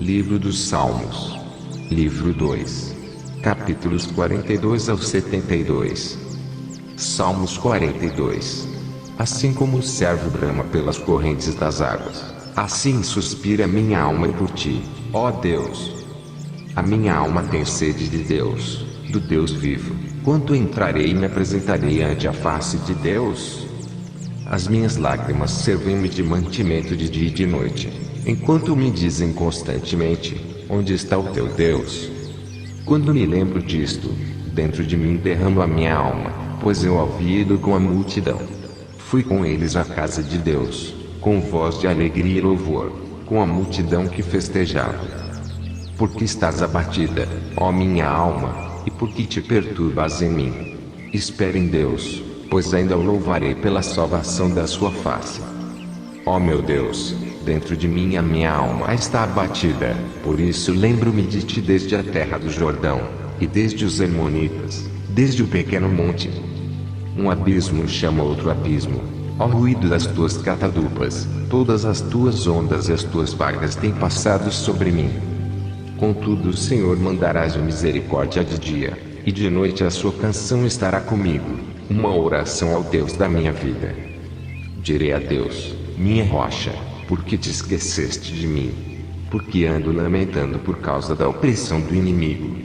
Livro dos Salmos. Livro 2. Capítulos 42 ao 72. Salmos 42. Assim como o servo brama pelas correntes das águas, assim suspira minha alma por ti, ó Deus. A minha alma tem sede de Deus, do Deus vivo. Quando entrarei e me apresentarei ante a face de Deus? As minhas lágrimas servem-me de mantimento de dia e de noite, enquanto me dizem constantemente: onde está o teu Deus? Quando me lembro disto, dentro de mim derramo a minha alma, pois eu havia ido com a multidão. Fui com eles à casa de Deus, com voz de alegria e louvor, com a multidão que festejava. Porque estás abatida, ó minha alma, e por que te perturbas em mim? Espere em Deus, pois ainda o louvarei pela salvação da sua face. Ó meu Deus, dentro de mim a minha alma está abatida, por isso lembro-me de ti desde a terra do Jordão, e desde os Hermonitas, desde o pequeno monte. Um abismo chama outro abismo, ao ruído das tuas catadupas, todas as tuas ondas e as tuas vagas têm passado sobre mim. Contudo o Senhor mandará a misericórdia de dia, e de noite a sua canção estará comigo, uma oração ao Deus da minha vida. Direi a Deus, minha rocha, por que te esqueceste de mim? Porque ando lamentando por causa da opressão do inimigo.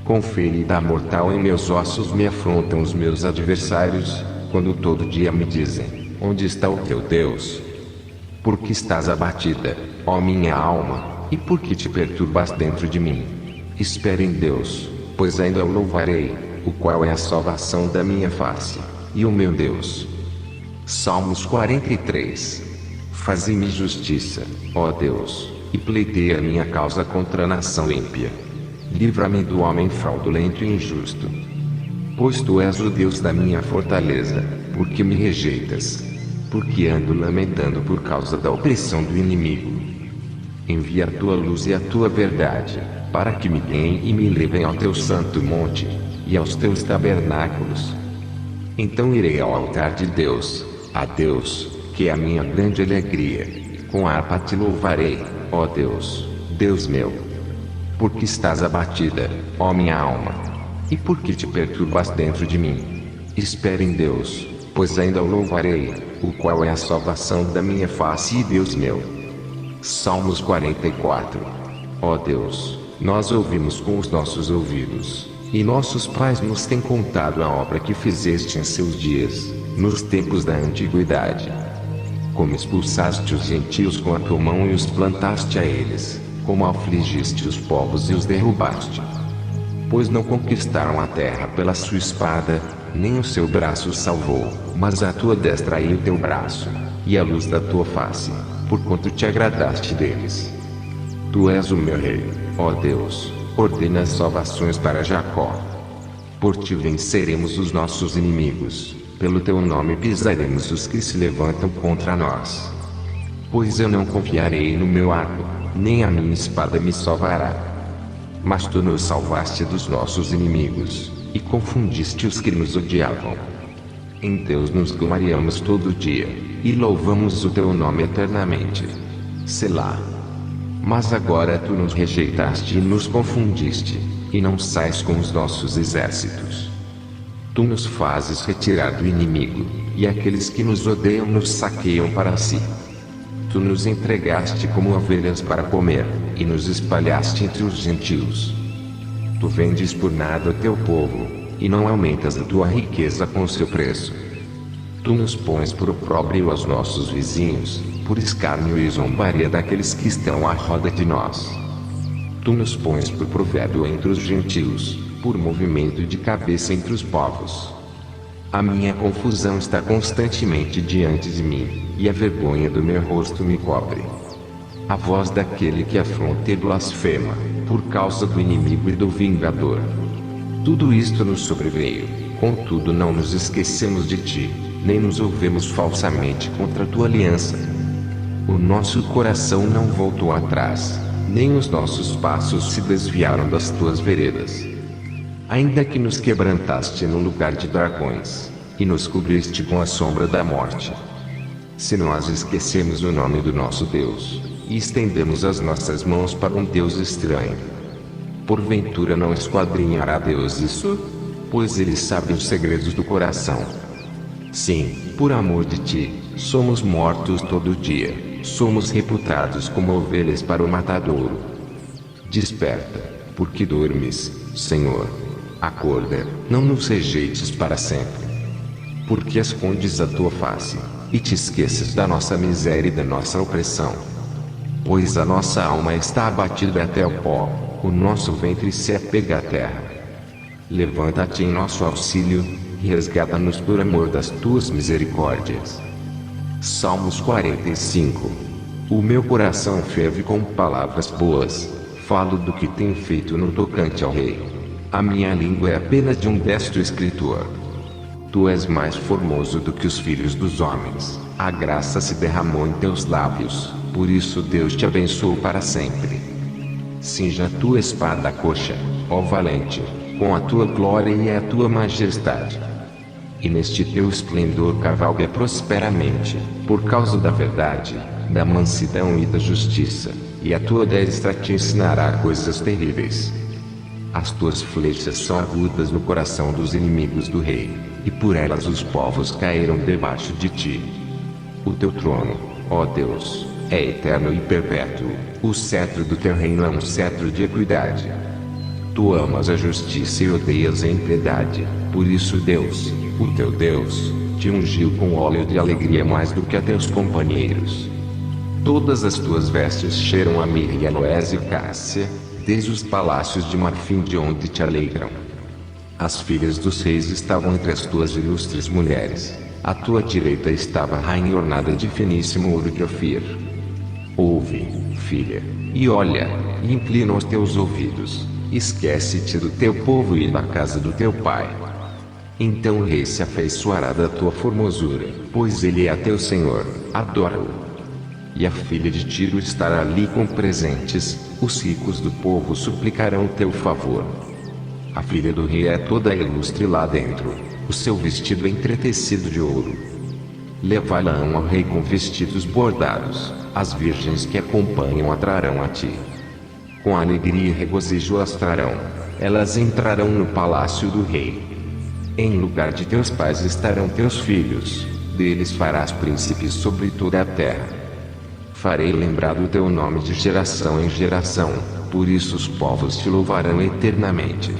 Com ferida mortal em meus ossos me afrontam os meus adversários, quando todo dia me dizem: onde está o teu Deus? Por que estás abatida, ó minha alma, e por que te perturbas dentro de mim? Espere em Deus, pois ainda o louvarei, o qual é a salvação da minha face, e o meu Deus. Salmos 43. Faze-me justiça, ó Deus, e pleiteia a minha causa contra a nação ímpia. Livra-me do homem fraudulento e injusto. Pois tu és o Deus da minha fortaleza, por que me rejeitas? Porque ando lamentando por causa da opressão do inimigo. Envia a tua luz e a tua verdade, para que me guiem e me levem ao teu santo monte, e aos teus tabernáculos. Então irei ao altar de Deus, a Deus, que é a minha grande alegria. Com harpa te louvarei, ó Deus, Deus meu. Porque estás abatida, ó minha alma, e por que te perturbas dentro de mim? Espere em Deus, pois ainda o louvarei, o qual é a salvação da minha face e Deus meu. Salmos 44. Ó Deus, nós ouvimos com os nossos ouvidos, e nossos pais nos têm contado a obra que fizeste em seus dias, nos tempos da antiguidade. Como expulsaste os gentios com a tua mão e os plantaste a eles, como afligiste os povos e os derrubaste. Pois não conquistaram a terra pela sua espada, nem o seu braço salvou, mas a tua destra e o teu braço, e a luz da tua face, porquanto te agradaste deles. Tu és o meu rei, ó Deus, ordena as salvações para Jacó. Por ti venceremos os nossos inimigos, pelo teu nome pisaremos os que se levantam contra nós. Pois eu não confiarei no meu arco, nem a minha espada me salvará. Mas tu nos salvaste dos nossos inimigos, e confundiste os que nos odiavam. Em Deus nos gloriamos todo dia, e louvamos o teu nome eternamente. Selá. Mas agora tu nos rejeitaste e nos confundiste, e não sais com os nossos exércitos. Tu nos fazes retirar do inimigo, e aqueles que nos odeiam nos saqueiam para si. Tu nos entregaste como ovelhas para comer, e nos espalhaste entre os gentios. Tu vendes por nada o teu povo, e não aumentas a tua riqueza com o seu preço. Tu nos pões por opróbrio aos nossos vizinhos, por escárnio e zombaria daqueles que estão à roda de nós. Tu nos pões por provérbio entre os gentios, por movimento de cabeça entre os povos. A minha confusão está constantemente diante de mim, e a vergonha do meu rosto me cobre. A voz daquele que afronta e blasfema, por causa do inimigo e do vingador. Tudo isto nos sobreveio, contudo não nos esquecemos de ti, nem nos ouvemos falsamente contra a tua aliança. O nosso coração não voltou atrás, nem os nossos passos se desviaram das tuas veredas. Ainda que nos quebrantaste no lugar de dragões, e nos cobriste com a sombra da morte. Se nós esquecemos o nome do nosso Deus, e estendemos as nossas mãos para um Deus estranho, porventura não esquadrinhará Deus isso? Pois ele sabe os segredos do coração. Sim, por amor de ti, somos mortos todo dia, somos reputados como ovelhas para o matadouro. Desperta, porque dormes, Senhor. Acorda, não nos rejeites para sempre. Porque escondes a tua face, e te esqueces da nossa miséria e da nossa opressão. Pois a nossa alma está abatida até o pó, o nosso ventre se apega à terra. Levanta-te em nosso auxílio, e resgata-nos por amor das tuas misericórdias. Salmos 45. O meu coração ferve com palavras boas, falo do que tenho feito no tocante ao rei. A minha língua é apenas de um destro escritor. Tu és mais formoso do que os filhos dos homens, a graça se derramou em teus lábios, por isso Deus te abençoou para sempre. Cinja a tua espada à coxa, ó valente, com a tua glória e a tua majestade. E neste teu esplendor cavalga prosperamente, por causa da verdade, da mansidão e da justiça, e a tua destra te ensinará coisas terríveis. As tuas flechas são agudas no coração dos inimigos do rei, e por elas os povos caíram debaixo de ti. O teu trono, ó Deus, é eterno e perpétuo, o cetro do teu reino é um cetro de equidade. Tu amas a justiça e odeias a impiedade, por isso Deus, o teu Deus, te ungiu com óleo de alegria mais do que a teus companheiros. Todas as tuas vestes cheiram a mirra e aloés e cássia, desde os palácios de marfim de onde te alegram. As filhas dos reis estavam entre as tuas ilustres mulheres, à tua direita estava a rainha ornada de finíssimo ouro de Ofir. Ouve, filha, e olha, e inclina os teus ouvidos, esquece-te do teu povo e da casa do teu pai. Então o rei se afeiçoará da tua formosura, pois ele é teu senhor, adora-o. E a filha de Tiro estará ali com presentes, os ricos do povo suplicarão teu favor. A filha do rei é toda ilustre lá dentro, o seu vestido é entretecido de ouro. Levá-la-ão ao rei com vestidos bordados, as virgens que acompanham a trarão a ti. Com alegria e regozijo as trarão, elas entrarão no palácio do rei. Em lugar de teus pais estarão teus filhos, deles farás príncipes sobre toda a terra. Farei lembrar do teu nome de geração em geração, por isso os povos te louvarão eternamente.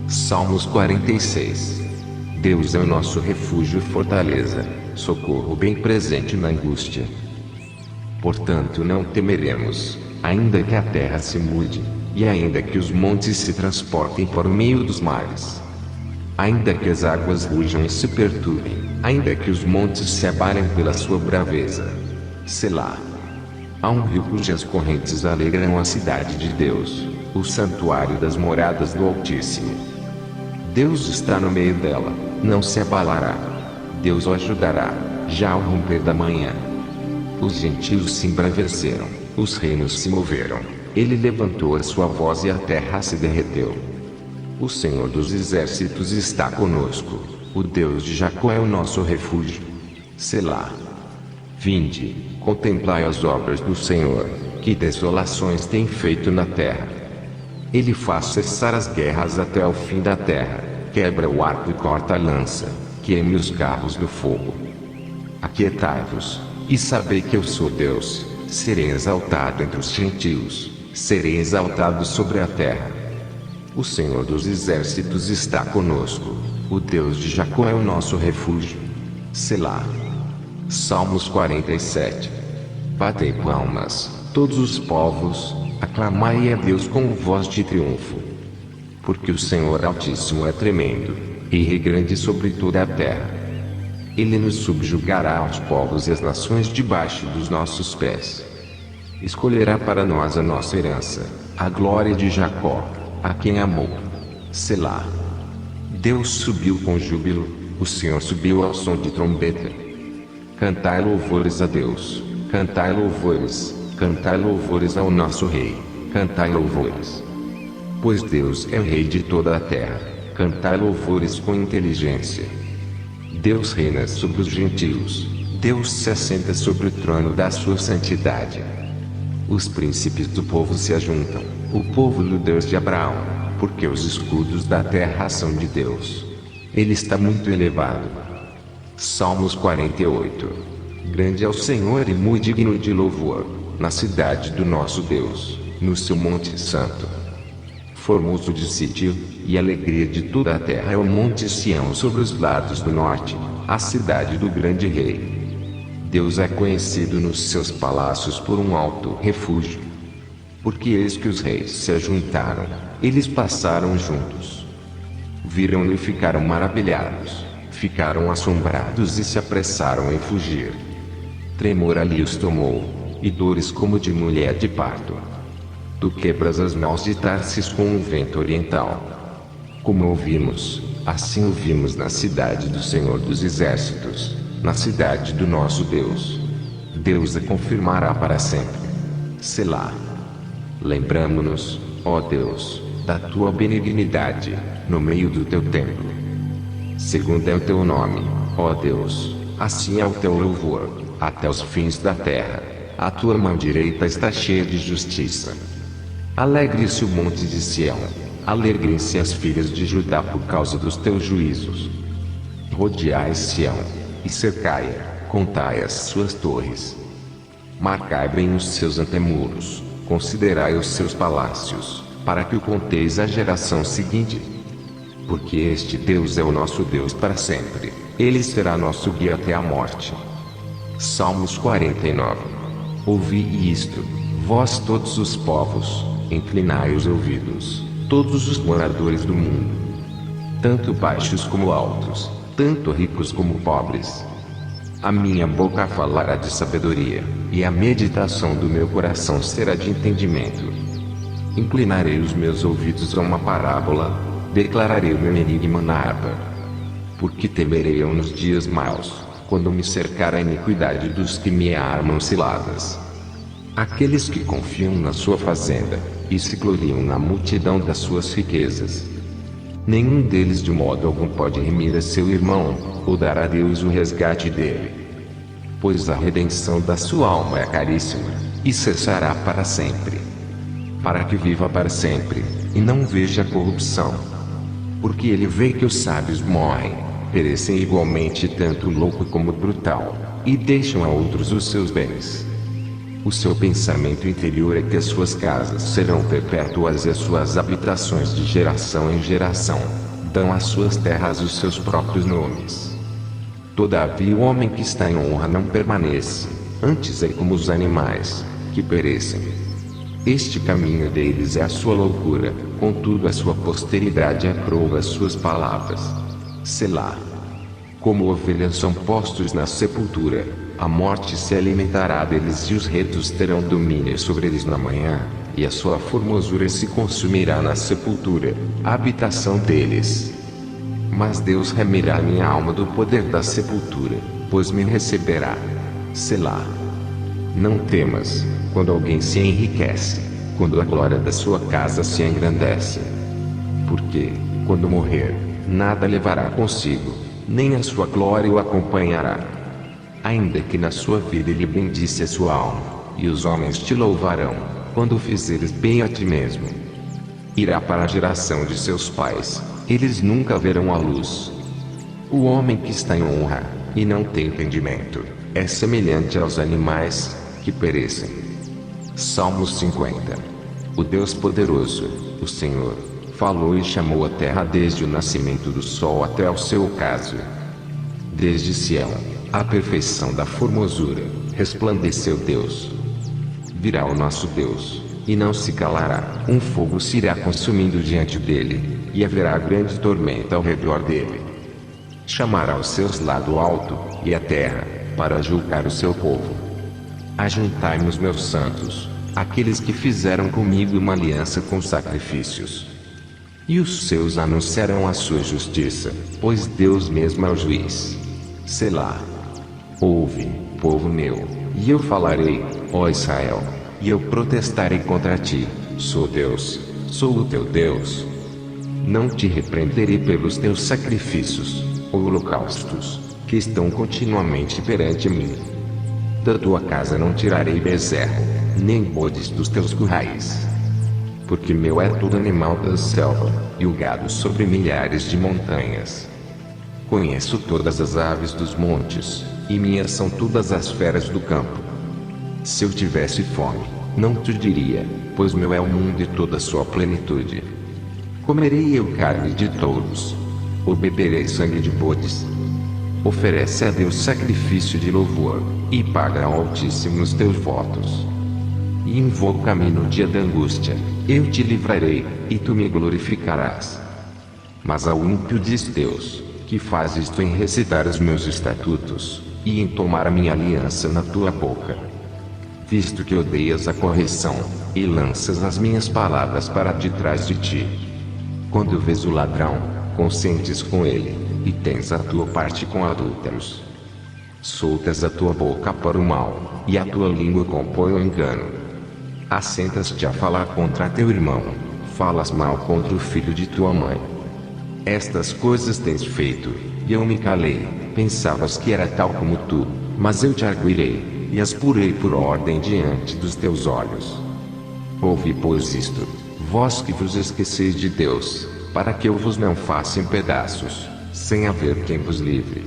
Salmos 46. Deus é o nosso refúgio e fortaleza, socorro bem presente na angústia. Portanto não temeremos, ainda que a terra se mude, e ainda que os montes se transportem por meio dos mares. Ainda que as águas rujam e se perturbem, ainda que os montes se abalem pela sua braveza. Selá. Há um rio cujas correntes alegram a cidade de Deus, o santuário das moradas do Altíssimo. Deus está no meio dela, não se abalará. Deus o ajudará, já ao romper da manhã. Os gentios se embraveceram, os reinos se moveram, ele levantou a sua voz e a terra se derreteu. O Senhor dos exércitos está conosco, o Deus de Jacó é o nosso refúgio. Selá. Vinde, contemplai as obras do Senhor, que desolações tem feito na terra. Ele faz cessar as guerras até ao fim da terra, quebra o arco e corta a lança, queime os carros do fogo. Aquietai-vos, e sabei que eu sou Deus, serei exaltado entre os gentios, serei exaltado sobre a terra. O Senhor dos exércitos está conosco, o Deus de Jacó é o nosso refúgio. Selá. Salmos 47. Batei palmas, todos os povos, aclamai a Deus com voz de triunfo. Porque o Senhor Altíssimo é tremendo, e rei grande sobre toda a terra. Ele nos subjugará aos povos e às nações debaixo dos nossos pés. Escolherá para nós a nossa herança, a glória de Jacó, a quem amou. Selá. Deus subiu com júbilo, o Senhor subiu ao som de trombeta. Cantai louvores a Deus, cantai louvores ao nosso Rei, cantai louvores. Pois Deus é o Rei de toda a terra, cantai louvores com inteligência. Deus reina sobre os gentios, Deus se assenta sobre o trono da sua santidade. Os príncipes do povo se ajuntam, o povo do Deus de Abraão, porque os escudos da terra são de Deus. Ele está muito elevado. Salmos 48. Grande é o Senhor e muito digno de louvor, na cidade do nosso Deus, no seu monte santo. Formoso de sítio, e alegria de toda a terra é o monte Sião sobre os lados do norte, a cidade do grande rei. Deus é conhecido nos seus palácios por um alto refúgio. Porque eis que os reis se ajuntaram, eles passaram juntos. Viram-no e ficaram maravilhados, ficaram assombrados e se apressaram em fugir. Tremor ali os tomou, e dores como de mulher de parto. Tu quebras as mãos de Tarsis com um vento oriental. Como ouvimos, assim ouvimos na cidade do Senhor dos Exércitos, na cidade do nosso Deus. Deus a confirmará para sempre. Selá. Lembramo-nos, ó Deus, da tua benignidade, no meio do teu templo. Segundo é o teu nome, ó Deus, assim é o teu louvor, até os fins da terra. A tua mão direita está cheia de justiça. Alegre-se o monte de Sião, alegrem-se as filhas de Judá por causa dos teus juízos. Rodeai Sião, e cercai-a, contai as suas torres. Marcai bem os seus antemuros, considerai os seus palácios, para que o conteis à geração seguinte. Porque este Deus é o nosso Deus para sempre, ele será nosso guia até a morte. Salmos 49. Ouvi isto, vós todos os povos, inclinai os ouvidos, todos os moradores do mundo, tanto baixos como altos, tanto ricos como pobres. A minha boca falará de sabedoria, e a meditação do meu coração será de entendimento. Inclinarei os meus ouvidos a uma parábola, declararei o meu enigma na harpa. Porque temerei eu nos dias maus, quando me cercar a iniquidade dos que me armam ciladas. Aqueles que confiam na sua fazenda, e se gloriam na multidão das suas riquezas. Nenhum deles de modo algum pode remir a seu irmão, ou dar a Deus o resgate dele. Pois a redenção da sua alma é caríssima, e cessará para sempre. Para que viva para sempre, e não veja corrupção. Porque ele vê que os sábios morrem, perecem igualmente tanto o louco como o brutal, e deixam a outros os seus bens. O seu pensamento interior é que as suas casas serão perpétuas e as suas habitações de geração em geração. Dão às suas terras os seus próprios nomes. Todavia o homem que está em honra não permanece, antes é como os animais, que perecem. Este caminho deles é a sua loucura, contudo a sua posteridade aprova as suas palavras. Selá. Como ovelhas são postos na sepultura, a morte se alimentará deles e os retos terão domínio sobre eles na manhã, e a sua formosura se consumirá na sepultura, a habitação deles. Mas Deus remirá minha alma do poder da sepultura, pois me receberá. Selá. Não temas, quando alguém se enriquece, quando a glória da sua casa se engrandece. Porque, quando morrer, nada levará consigo, nem a sua glória o acompanhará. Ainda que na sua vida ele bendisse a sua alma, e os homens te louvarão, quando fizeres bem a ti mesmo. Irá para a geração de seus pais, eles nunca verão a luz. O homem que está em honra, e não tem entendimento, é semelhante aos animais, que perecem. Salmos 50. O Deus poderoso, o Senhor, falou e chamou a terra desde o nascimento do sol até ao seu ocaso. Desde Sião, a perfeição da formosura, resplandeceu Deus. Virá o nosso Deus, e não se calará, um fogo se irá consumindo diante dele, e haverá grande tormenta ao redor dele. Chamará os seus lado alto, e a terra, para julgar o seu povo. Ajuntai-nos meus santos, aqueles que fizeram comigo uma aliança com sacrifícios. E os seus anunciarão a sua justiça, pois Deus mesmo é o juiz. Selá. Ouve, povo meu, e eu falarei, ó Israel, e eu protestarei contra ti. Sou Deus, sou o teu Deus. Não te repreenderei pelos teus sacrifícios, ou holocaustos, que estão continuamente perante mim. Da tua casa não tirarei bezerro, nem bodes dos teus currais. Porque meu é todo animal da selva, e o gado sobre milhares de montanhas. Conheço todas as aves dos montes, e minhas são todas as feras do campo. Se eu tivesse fome, não te diria, pois meu é o mundo e toda a sua plenitude. Comerei eu carne de touros, ou beberei sangue de bodes. Oferece a Deus sacrifício de louvor, e paga ao Altíssimo os teus votos. E invoca-me no dia da angústia, eu te livrarei, e tu me glorificarás. Mas ao ímpio diz Deus, que faz isto em recitar os meus estatutos, e em tomar a minha aliança na tua boca. Visto que odeias a correção, e lanças as minhas palavras para detrás de ti. Quando vês o ladrão, consentes com ele, e tens a tua parte com adúlteros. Soltas a tua boca para o mal, e a tua língua compõe o engano. Assentas-te a falar contra teu irmão, falas mal contra o filho de tua mãe. Estas coisas tens feito, e eu me calei. Pensavas que era tal como tu, mas eu te arguirei, e as purei por ordem diante dos teus olhos. Ouve, pois, isto, vós que vos esqueceis de Deus, para que eu vos não faça em pedaços, sem haver quem vos livre.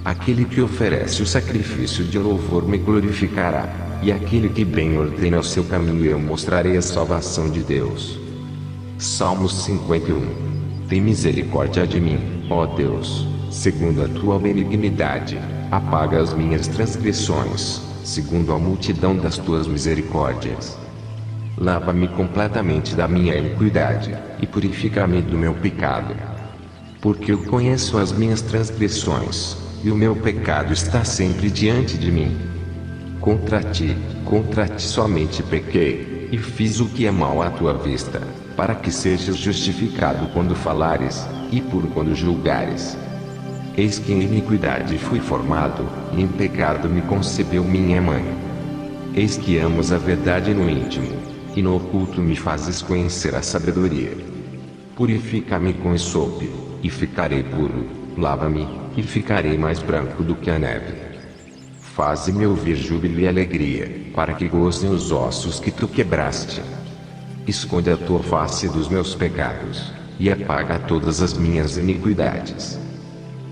Aquele que oferece o sacrifício de louvor me glorificará, e aquele que bem ordena o seu caminho eu mostrarei a salvação de Deus. Salmos 51. Tem misericórdia de mim, ó Deus, segundo a tua benignidade, apaga as minhas transgressões, segundo a multidão das tuas misericórdias. Lava-me completamente da minha iniquidade, e purifica-me do meu pecado. Porque eu conheço as minhas transgressões, e o meu pecado está sempre diante de mim. Contra ti somente pequei, e fiz o que é mal à tua vista, para que sejas justificado quando falares, e puro quando julgares. Eis que em iniquidade fui formado, e em pecado me concebeu minha mãe. Eis que amas a verdade no íntimo, e no oculto me fazes conhecer a sabedoria. Purifica-me com esope, e ficarei puro, lava-me, e ficarei mais branco do que a neve. Faze-me ouvir júbilo e alegria, para que gozem os ossos que tu quebraste. Esconde a tua face dos meus pecados, e apaga todas as minhas iniquidades.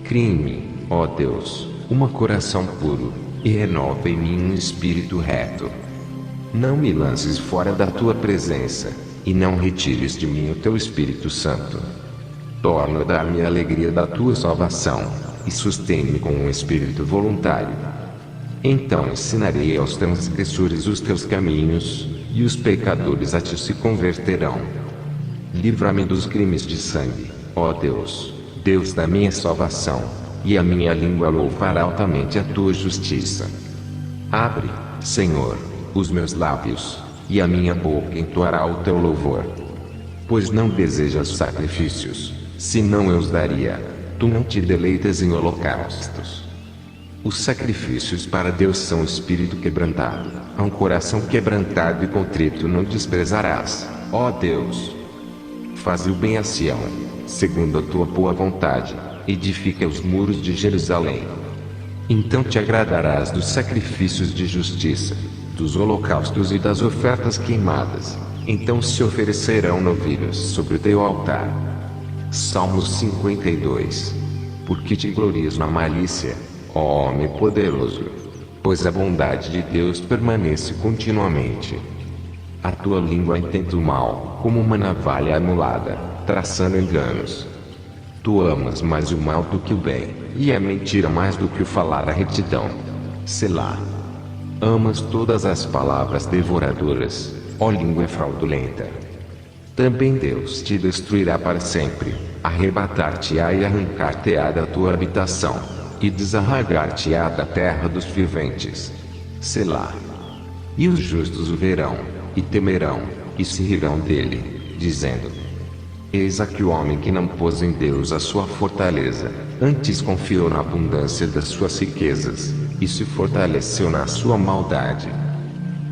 Cria em mim, ó Deus, um coração puro, e renova em mim um espírito reto. Não me lances fora da tua presença, e não retires de mim o teu Espírito Santo. Torna a dar-me a alegria da tua salvação, e sustém-me com um espírito voluntário. Então ensinarei aos transgressores os teus caminhos, e os pecadores a ti se converterão. Livra-me dos crimes de sangue, ó Deus, Deus da minha salvação, e a minha língua louvará altamente a tua justiça. Abre, Senhor, os meus lábios, e a minha boca entoará o teu louvor. Pois não desejas sacrifícios, senão eu os daria, tu não te deleitas em holocaustos. Os sacrifícios para Deus são o espírito quebrantado, a um coração quebrantado e contrito não desprezarás, ó Deus. Faze o bem a Sião, segundo a tua boa vontade, edifica os muros de Jerusalém. Então te agradarás dos sacrifícios de justiça, dos holocaustos e das ofertas queimadas, então se oferecerão novilhos sobre o teu altar. Salmos 52. Porque te glorias na malícia, ó homem poderoso, pois a bondade de Deus permanece continuamente. A tua língua intenta o mal, como uma navalha amolada, traçando enganos. Tu amas mais o mal do que o bem, e a mentira mais do que o falar a retidão. Selá. Amas todas as palavras devoradoras, ó língua fraudulenta. Também Deus te destruirá para sempre, arrebatar-te-á e arrancar-te-á da tua habitação, e desarraigar-te-á da terra dos viventes. Selá. E os justos o verão, e temerão, e se rirão dele, dizendo: Eis aqui o homem que não pôs em Deus a sua fortaleza, antes confiou na abundância das suas riquezas, e se fortaleceu na sua maldade.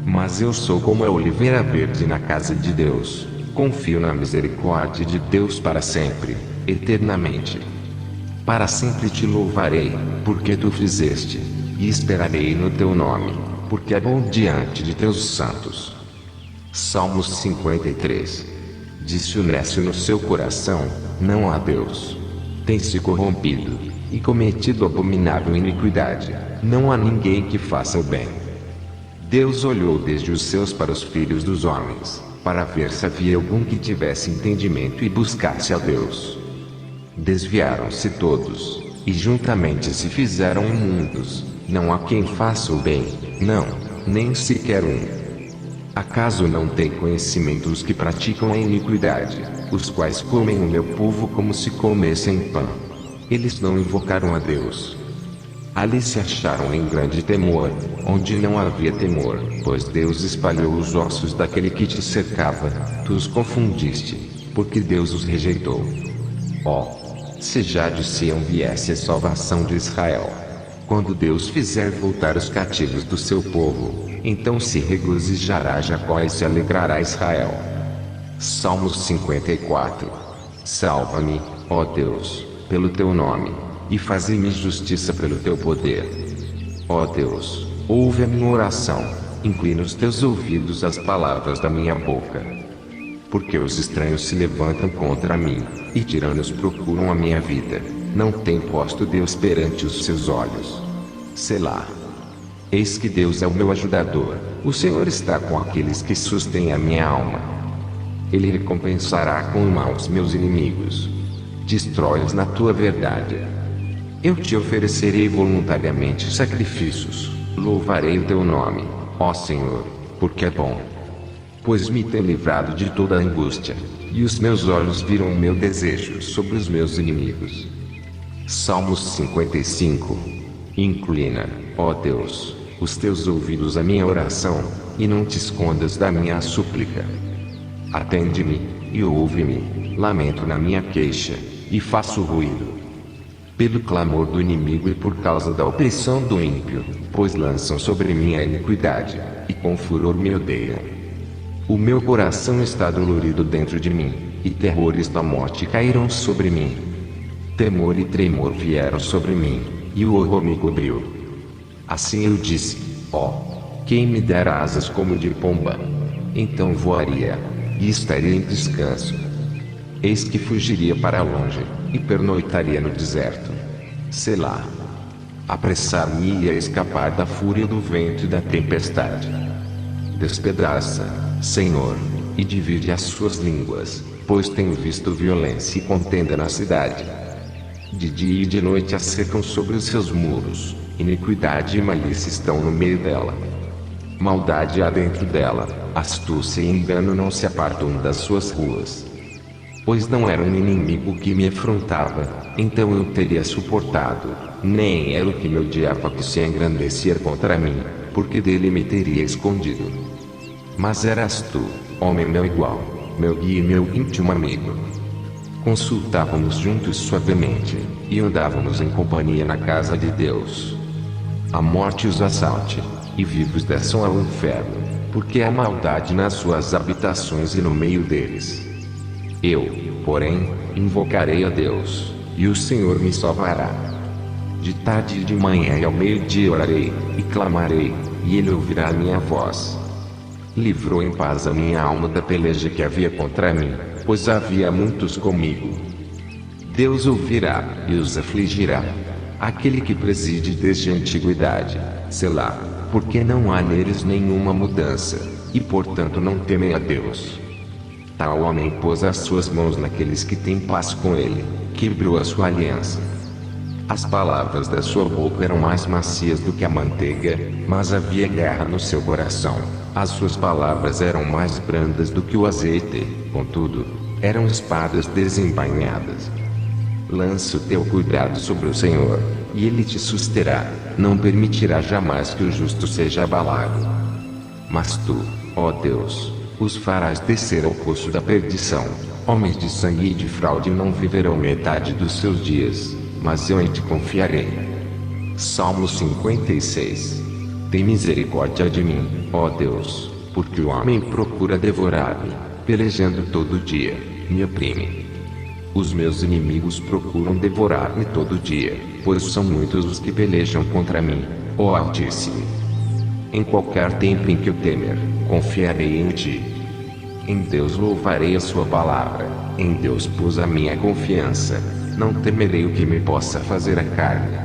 Mas eu sou como a oliveira verde na casa de Deus, confio na misericórdia de Deus para sempre, eternamente. Para sempre te louvarei, porque tu fizeste, e esperarei no teu nome, porque é bom diante de teus santos. Salmos 53. Disse o nécio no seu coração: não há Deus. Tem se corrompido, e cometido abominável iniquidade, não há ninguém que faça o bem. Deus olhou desde os céus para os filhos dos homens, para ver se havia algum que tivesse entendimento e buscasse a Deus. Desviaram-se todos, e juntamente se fizeram imundos, não há quem faça o bem, não, nem sequer um. Acaso não têm conhecimento os que praticam a iniquidade, os quais comem o meu povo como se comessem pão? Eles não invocaram a Deus. Ali se acharam em grande temor, onde não havia temor, pois Deus espalhou os ossos daquele que te cercava, tu os confundiste, porque Deus os rejeitou. Se já de Sião viesse a salvação de Israel, quando Deus fizer voltar os cativos do seu povo, então se regozijará Jacó e se alegrará Israel. Salmos 54. Salva-me, ó Deus, pelo teu nome, e faze-me justiça pelo teu poder. Ó Deus, ouve a minha oração, inclina os teus ouvidos às palavras da minha boca. Porque os estranhos se levantam contra mim, e tiranos procuram a minha vida, não tem posto Deus perante os seus olhos. Selá. Eis que Deus é o meu ajudador, o Senhor está com aqueles que sustêm a minha alma. Ele recompensará com o mal os meus inimigos. Destrói-os na tua verdade. Eu te oferecerei voluntariamente sacrifícios, louvarei o teu nome, ó Senhor, porque é bom. Pois me tem livrado de toda angústia, e os meus olhos viram o meu desejo sobre os meus inimigos. Salmos 55. Inclina, ó Deus, os teus ouvidos à minha oração, e não te escondas da minha súplica. Atende-me, e ouve-me, lamento na minha queixa, e faço ruído. Pelo clamor do inimigo e por causa da opressão do ímpio, pois lançam sobre mim a iniquidade, e com furor me odeiam. O meu coração está dolorido dentro de mim, e terrores da morte caíram sobre mim. Temor e tremor vieram sobre mim, e o horror me cobriu. Assim eu disse: quem me dera asas como de pomba? Então voaria, e estaria em descanso. Eis que fugiria para longe, e pernoitaria no deserto. Selá. Apressar-me-ia a escapar da fúria do vento e da tempestade. Despedaça, Senhor, e divide as suas línguas, pois tenho visto violência e contenda na cidade. De dia e de noite a cercam sobre os seus muros, iniquidade e malícia estão no meio dela. Maldade há dentro dela, astúcia e engano não se apartam das suas ruas. Pois não era um inimigo que me afrontava, então eu teria suportado, nem era o que me odiava que se engrandecia contra mim, porque dele me teria escondido. Mas eras tu, homem meu igual, meu guia e meu íntimo amigo. Consultávamos juntos suavemente, e andávamos em companhia na casa de Deus. A morte os assalte, e vivos desçam ao inferno, porque há maldade nas suas habitações e no meio deles. Eu, porém, invocarei a Deus, e o Senhor me salvará. De tarde e de manhã e ao meio-dia orarei, e clamarei, e Ele ouvirá a minha voz. Livrou em paz a minha alma da peleja que havia contra mim, pois havia muitos comigo. Deus ouvirá, e os afligirá. Aquele que preside desde a antiguidade, selá, porque não há neles nenhuma mudança, e portanto não temem a Deus. Tal homem pôs as suas mãos naqueles que têm paz com ele, quebrou a sua aliança. As palavras da sua boca eram mais macias do que a manteiga, mas havia guerra no seu coração. As suas palavras eram mais brandas do que o azeite, contudo, eram espadas desembainhadas. Lança o teu cuidado sobre o Senhor, e Ele te susterá, não permitirá jamais que o justo seja abalado. Mas tu, ó Deus, os farás descer ao poço da perdição. Homens de sangue e de fraude não viverão metade dos seus dias, mas eu em ti confiarei. Salmo 56. Tem misericórdia de mim, ó Deus, porque o homem procura devorar-me, pelejando todo dia, me oprime. Os meus inimigos procuram devorar-me todo dia, pois são muitos os que pelejam contra mim, ó Altíssimo. Em qualquer tempo em que eu temer, confiarei em ti. Em Deus louvarei a sua palavra, em Deus pus a minha confiança, não temerei o que me possa fazer a carne.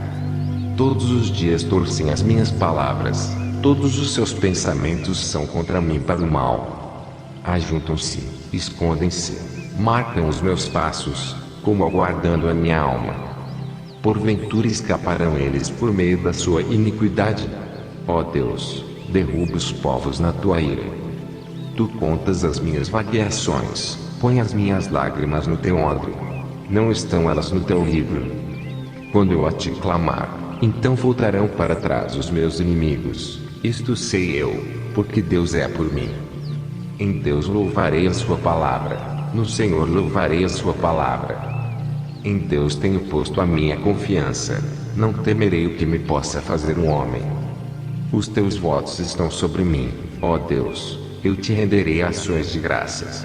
Todos os dias torcem as minhas palavras, todos os seus pensamentos são contra mim para o mal. Ajuntam-se, escondem-se, marcam os meus passos, como aguardando a minha alma. Porventura escaparão eles por meio da sua iniquidade? Ó Deus, derruba os povos na tua ira. Tu contas as minhas vagueações, põe as minhas lágrimas no teu odre. Não estão elas no teu livro? Quando eu a te clamar, então voltarão para trás os meus inimigos. Isto sei eu, porque Deus é por mim. Em Deus louvarei a sua palavra, no Senhor louvarei a sua palavra. Em Deus tenho posto a minha confiança, não temerei o que me possa fazer um homem. Os teus votos estão sobre mim, ó Deus, eu te renderei ações de graças.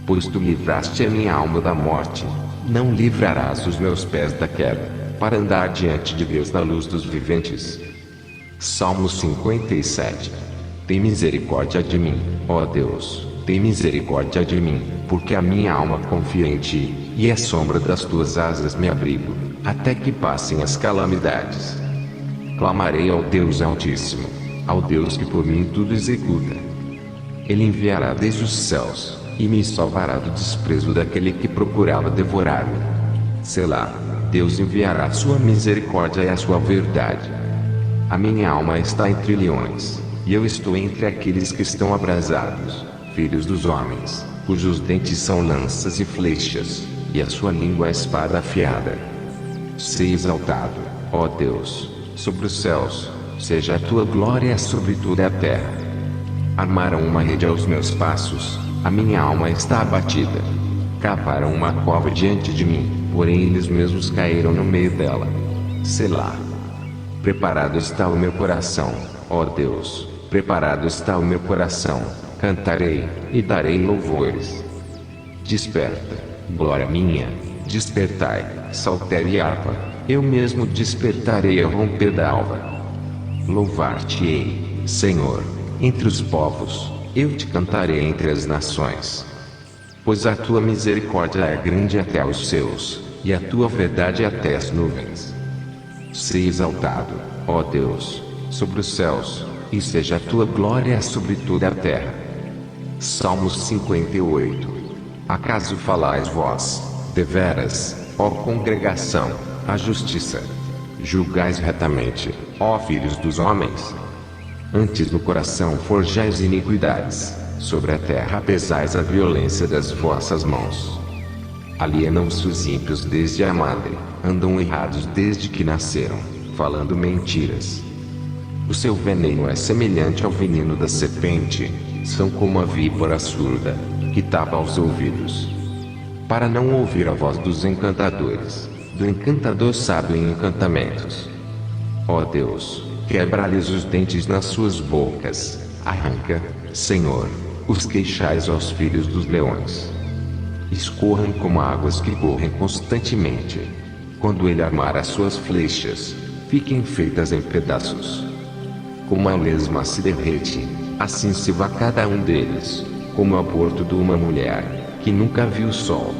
Pois tu livraste a minha alma da morte, não livrarás os meus pés da queda, para andar diante de Deus na luz dos viventes. Salmo 57. Tem misericórdia de mim, ó Deus, tem misericórdia de mim, porque a minha alma confia em ti, e à sombra das tuas asas me abrigo, até que passem as calamidades. Clamarei ao Deus Altíssimo, ao Deus que por mim tudo executa. Ele enviará desde os céus, e me salvará do desprezo daquele que procurava devorar-me. Selá, Deus enviará a sua misericórdia e a sua verdade. A minha alma está entre leões, e eu estou entre aqueles que estão abrasados, filhos dos homens, cujos dentes são lanças e flechas, e a sua língua é espada afiada. Seja exaltado, ó Deus, sobre os céus, seja a tua glória sobre toda a terra. Armaram uma rede aos meus passos, a minha alma está abatida. Cavaram uma cova diante de mim, porém eles mesmos caíram no meio dela. Selá. Preparado está o meu coração, ó Deus, preparado está o meu coração, cantarei, e darei louvores. Desperta, glória minha, despertai, saltério e harpa, eu mesmo despertarei ao romper da alva. Louvar-te-ei, Senhor, entre os povos, eu te cantarei entre as nações. Pois a tua misericórdia é grande até aos céus, e a tua verdade até as nuvens. Seja exaltado, ó Deus, sobre os céus, e seja a tua glória sobre toda a terra. Salmo 58. Acaso falais vós, deveras, ó congregação, a justiça? Julgais retamente, ó filhos dos homens? Antes no coração forjais iniquidades, sobre a terra pesais a violência das vossas mãos. Alienam-se os ímpios desde a madre, andam errados desde que nasceram, falando mentiras. O seu veneno é semelhante ao veneno da serpente, são como a víbora surda, que tapa os ouvidos, para não ouvir a voz dos encantadores, do encantador sábio em encantamentos. Ó Deus, quebra-lhes os dentes nas suas bocas, arranca, Senhor, os queixais aos filhos dos leões. Escorram como águas que correm constantemente. Quando ele armar as suas flechas, fiquem feitas em pedaços. Como a lesma se derrete, assim se vá cada um deles, como o aborto de uma mulher, que nunca viu o sol.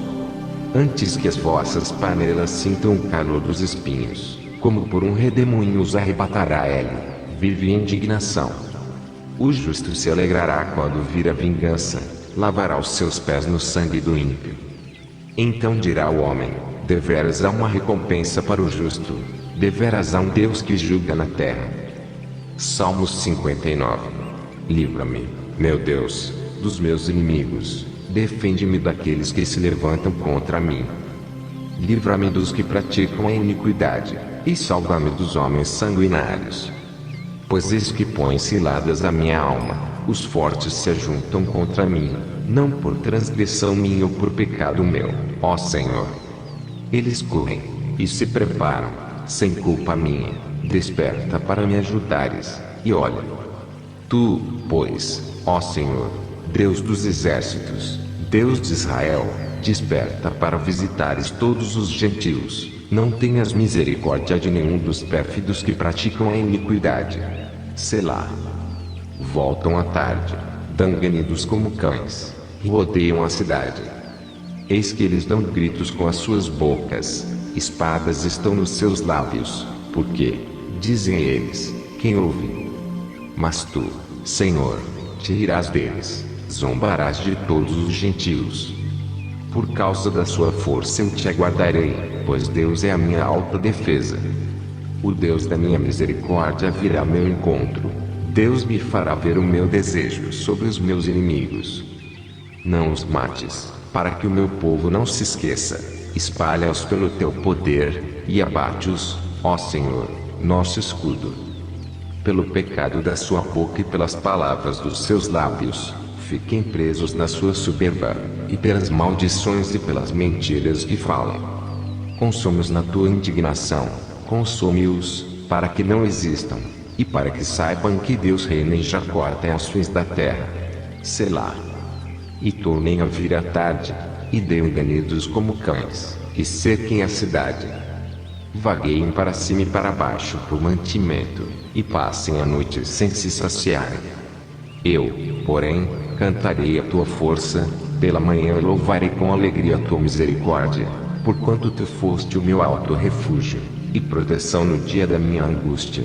Antes que as vossas panelas sintam o calor dos espinhos, como por um redemoinho os arrebatará ele, vive indignação. O justo se alegrará quando vir a vingança, lavará os seus pés no sangue do ímpio. Então dirá o homem, deveras há uma recompensa para o justo, deveras há um Deus que julga na terra. Salmo 59. Livra-me, meu Deus, dos meus inimigos, defende-me daqueles que se levantam contra mim. Livra-me dos que praticam a iniquidade, e salva-me dos homens sanguinários. Pois eis que põem ciladas a minha alma, os fortes se ajuntam contra mim, não por transgressão minha ou por pecado meu, ó Senhor. Eles correm, e se preparam, sem culpa minha, desperta para me ajudares, e olha. Tu, pois, ó Senhor, Deus dos exércitos, Deus de Israel, desperta para visitares todos os gentios. Não tenhas misericórdia de nenhum dos pérfidos que praticam a iniquidade. Selá. Voltam à tarde, danganidos como cães, e rodeiam a cidade. Eis que eles dão gritos com as suas bocas, espadas estão nos seus lábios, porque, dizem eles, quem ouve? Mas tu, Senhor, te rirás deles, zombarás de todos os gentios. Por causa da sua força eu te aguardarei, pois Deus é a minha alta defesa. O Deus da minha misericórdia virá ao meu encontro. Deus me fará ver o meu desejo sobre os meus inimigos. Não os mates, para que o meu povo não se esqueça. Espalha-os pelo teu poder, e abate-os, ó Senhor, nosso escudo. Pelo pecado da sua boca e pelas palavras dos seus lábios, fiquem presos na sua soberba, e pelas maldições e pelas mentiras que falam. Consome-os na tua indignação, consome-os, para que não existam, e para que saibam que Deus reina em Jacó até as fins da terra. Selá. E tornem a vir a tarde, e deem ganidos como cães, e cerquem a cidade. Vagueiem para cima e para baixo por mantimento, e passem a noite sem se saciarem. Eu, porém, cantarei a tua força, pela manhã eu louvarei com alegria a tua misericórdia, porquanto tu foste o meu alto refúgio, e proteção no dia da minha angústia.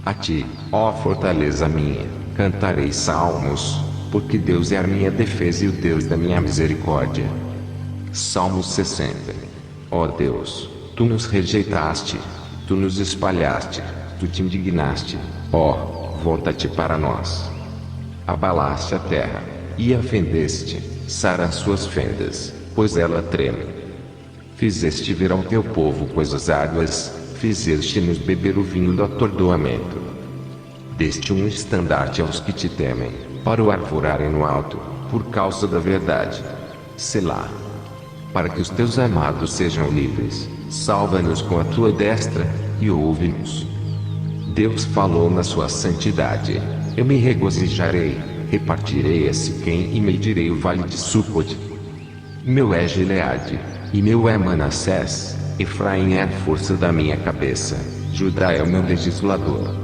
A ti, ó fortaleza minha, cantarei salmos, porque Deus é a minha defesa e o Deus da minha misericórdia. Salmo 60. Ó Deus, tu nos rejeitaste, tu nos espalhaste, tu te indignaste, ó, volta-te para nós. Abalaste a terra, e a fendeste, sara as suas fendas, pois ela treme. Fizeste ver ao teu povo coisas árduas, fizeste-nos beber o vinho do atordoamento. Deste um estandarte aos que te temem, para o arvorarem no alto, por causa da verdade. Selá. Para que os teus amados sejam livres, salva-nos com a tua destra, e ouve-nos. Deus falou na sua santidade. Eu me regozijarei, repartirei a Siquém e medirei o vale de Sucote. Meu é Gileade, e meu é Manassés, Efraim é a força da minha cabeça, Judá é o meu legislador.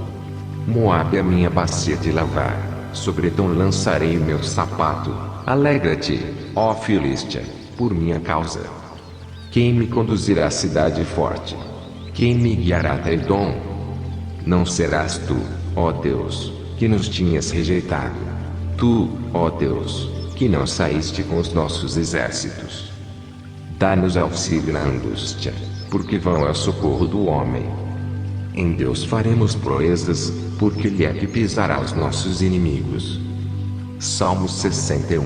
Moabe é a minha bacia de lavar, sobre Edom lançarei o meu sapato. Alegra-te, ó Filístia, por minha causa. Quem me conduzirá à cidade forte? Quem me guiará até Edom? Não serás tu, ó Deus, que nos tinhas rejeitado. Tu, ó Deus, que não saíste com os nossos exércitos. Dá-nos auxílio na angústia, porque vão ao socorro do homem. Em Deus faremos proezas, porque Ele é que pisará os nossos inimigos. Salmo 61.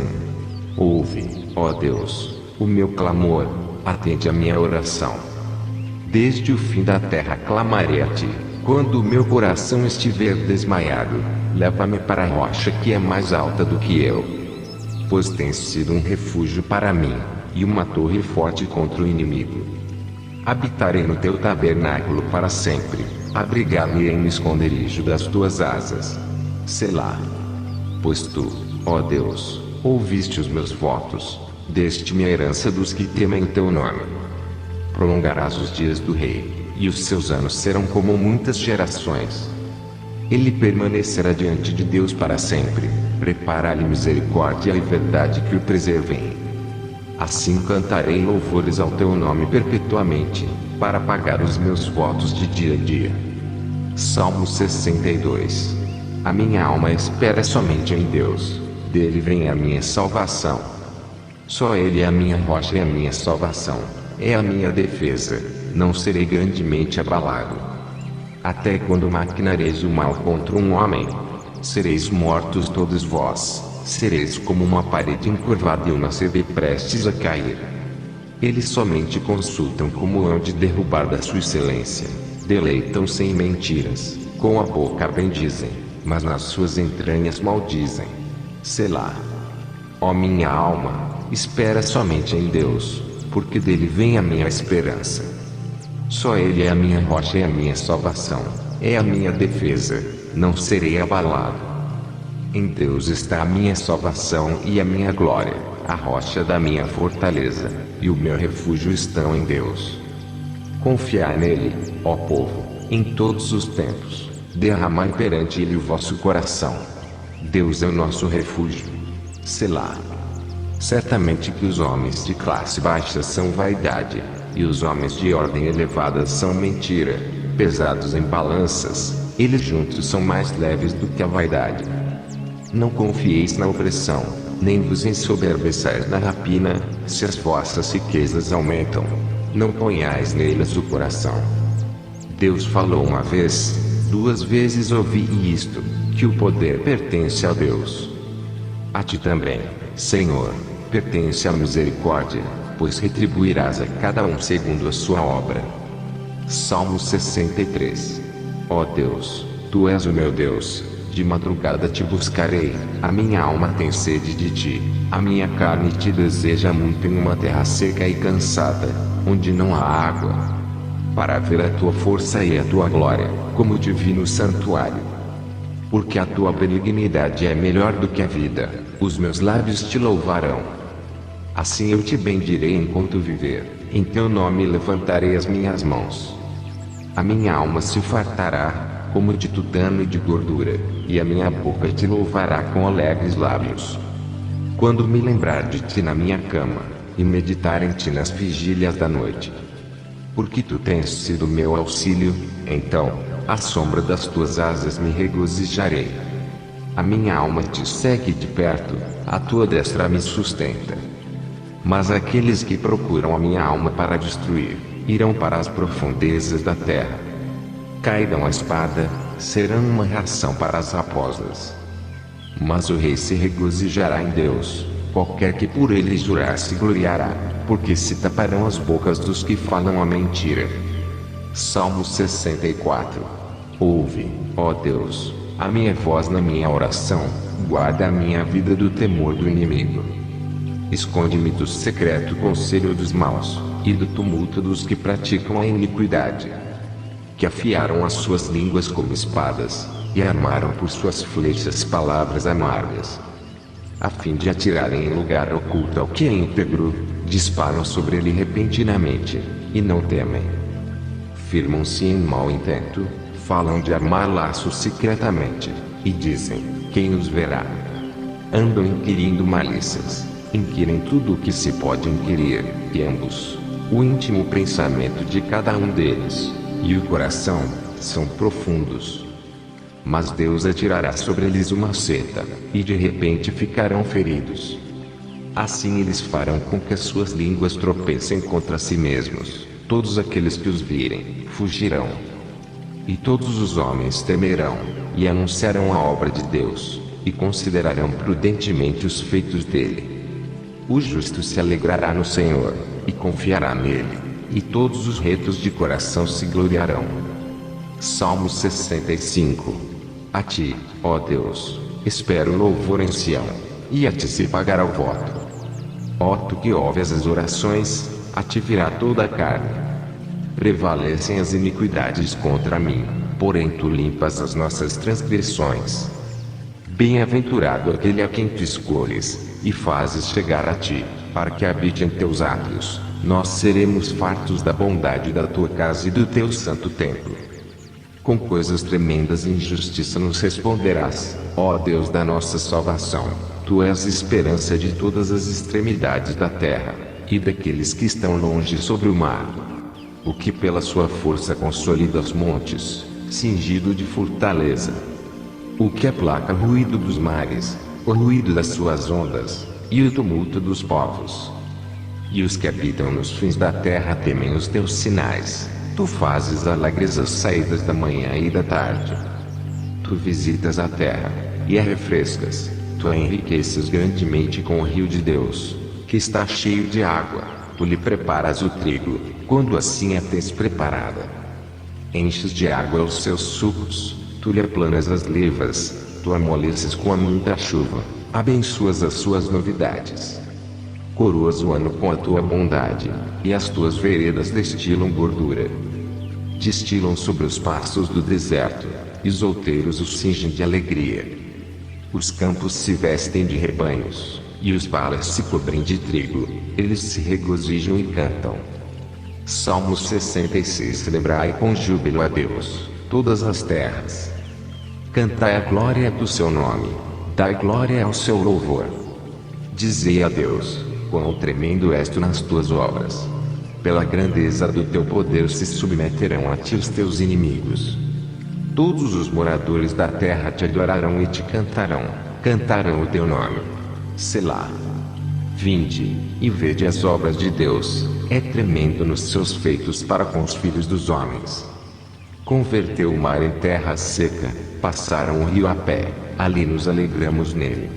Ouve, ó Deus, o meu clamor, atende a minha oração. Desde o fim da terra clamarei a Ti. Quando o meu coração estiver desmaiado, leva-me para a rocha que é mais alta do que eu. Pois tens sido um refúgio para mim, e uma torre forte contra o inimigo. Habitarei no teu tabernáculo para sempre, abrigar-me-ei no esconderijo das tuas asas. Selá. Pois tu, ó Deus, ouviste os meus votos, deste-me a herança dos que temem o teu nome. Prolongarás os dias do rei, e os seus anos serão como muitas gerações. Ele permanecerá diante de Deus para sempre, prepara-lhe misericórdia e verdade que o preservem. Assim cantarei louvores ao teu nome perpetuamente, para pagar os meus votos de dia a dia. Salmo 62. A minha alma espera somente em Deus, dele vem a minha salvação. Só Ele é a minha rocha e a minha salvação, é a minha defesa, não serei grandemente abalado. Até quando maquinareis o mal contra um homem? Sereis mortos todos vós. Sereis como uma parede encurvada e uma cerca prestes a cair. Eles somente consultam como hão de derrubar da sua excelência. Deleitam-se em mentiras, com a boca bendizem, mas nas suas entranhas maldizem. Selá. Ó minha alma, espera somente em Deus, porque dele vem a minha esperança. Só Ele é a minha rocha e a minha salvação, é a minha defesa, não serei abalado. Em Deus está a minha salvação e a minha glória, a rocha da minha fortaleza, e o meu refúgio estão em Deus. Confiai nele, ó povo, em todos os tempos, derramai perante ele o vosso coração. Deus é o nosso refúgio. Selá. Certamente que os homens de classe baixa são vaidade, e os homens de ordem elevada são mentira, pesados em balanças, eles juntos são mais leves do que a vaidade. Não confieis na opressão, nem vos ensoberbeçais na rapina, se as vossas riquezas aumentam. Não ponhais nelas o coração. Deus falou uma vez, 2 vezes ouvi isto, que o poder pertence a Deus. A ti também, Senhor, pertence a misericórdia, pois retribuirás a cada um segundo a sua obra. Salmo 63. Ó Deus, tu és o meu Deus. De madrugada te buscarei, a minha alma tem sede de ti, a minha carne te deseja muito em uma terra seca e cansada, onde não há água, para ver a tua força e a tua glória, como te vi no santuário. Porque a tua benignidade é melhor do que a vida, os meus lábios te louvarão. Assim eu te bendirei enquanto viver, em teu nome levantarei as minhas mãos. A minha alma se fartará, como de tutano e de gordura, e a minha boca te louvará com alegres lábios. Quando me lembrar de ti na minha cama, e meditar em ti nas vigílias da noite. Porque tu tens sido meu auxílio, então, à sombra das tuas asas me regozijarei. A minha alma te segue de perto, a tua destra me sustenta. Mas aqueles que procuram a minha alma para destruir, irão para as profundezas da terra. Cairão a espada, serão uma ração para as raposas. Mas o rei se regozijará em Deus, qualquer que por ele jurar se gloriará, porque se taparão as bocas dos que falam a mentira. Salmo 64. Ouve, ó Deus, a minha voz na minha oração, guarda a minha vida do temor do inimigo. Esconde-me do secreto conselho dos maus, e do tumulto dos que praticam a iniquidade. Que afiaram as suas línguas como espadas, e armaram por suas flechas palavras amargas. A fim de atirarem em lugar oculto ao que é íntegro, disparam sobre ele repentinamente, e não temem. Firmam-se em mau intento, falam de armar laços secretamente, e dizem, quem os verá? Andam inquirindo malícias, inquirem tudo o que se pode inquirir, e ambos, o íntimo pensamento de cada um deles, e o coração, são profundos. Mas Deus atirará sobre eles uma seta, e de repente ficarão feridos. Assim eles farão com que as suas línguas tropecem contra si mesmos, todos aqueles que os virem, fugirão. E todos os homens temerão, e anunciarão a obra de Deus, e considerarão prudentemente os feitos dele. O justo se alegrará no Senhor, e confiará nele, e todos os retos de coração se gloriarão. Salmo 65. A ti, ó Deus, espero louvor em Sião, e a ti se pagará o voto. Ó tu que ouves as orações, a ti virá toda a carne. Prevalecem as iniquidades contra mim, porém tu limpas as nossas transgressões. Bem-aventurado aquele a quem tu escolhes, e fazes chegar a ti, para que habite em teus átrios. Nós seremos fartos da bondade da tua casa e do teu santo templo. Com coisas tremendas e injustiça nos responderás, ó Deus da nossa salvação. Tu és esperança de todas as extremidades da terra, e daqueles que estão longe sobre o mar. O que pela sua força consolida os montes, cingido de fortaleza. O que aplaca o ruído dos mares, o ruído das suas ondas, e o tumulto dos povos. E os que habitam nos fins da terra temem os teus sinais. Tu fazes alegres as saídas da manhã e da tarde. Tu visitas a terra, e a refrescas. Tu a enriqueces grandemente com o rio de Deus, que está cheio de água. Tu lhe preparas o trigo, quando assim a tens preparada. Enches de água os seus sucos, tu lhe aplanas as leivas, tu amoleces com a muita chuva, abençoas as suas novidades. Coroas o ano com a tua bondade, e as tuas veredas destilam gordura. Destilam sobre os pastos do deserto, e os outeiros os cingem de alegria. Os campos se vestem de rebanhos, e os valas se cobrem de trigo, eles se regozijam e cantam. Salmos 66. Celebrai com júbilo a Deus, todas as terras. Cantai a glória do seu nome, dai glória ao seu louvor. Dizei a Deus, quão tremendo és tu nas tuas obras. Pela grandeza do teu poder se submeterão a ti os teus inimigos. Todos os moradores da terra te adorarão e te cantarão o teu nome. Selá. Vinde, e vede as obras de Deus, é tremendo nos seus feitos para com os filhos dos homens. Converteu o mar em terra seca, passaram o rio a pé, ali nos alegramos nele.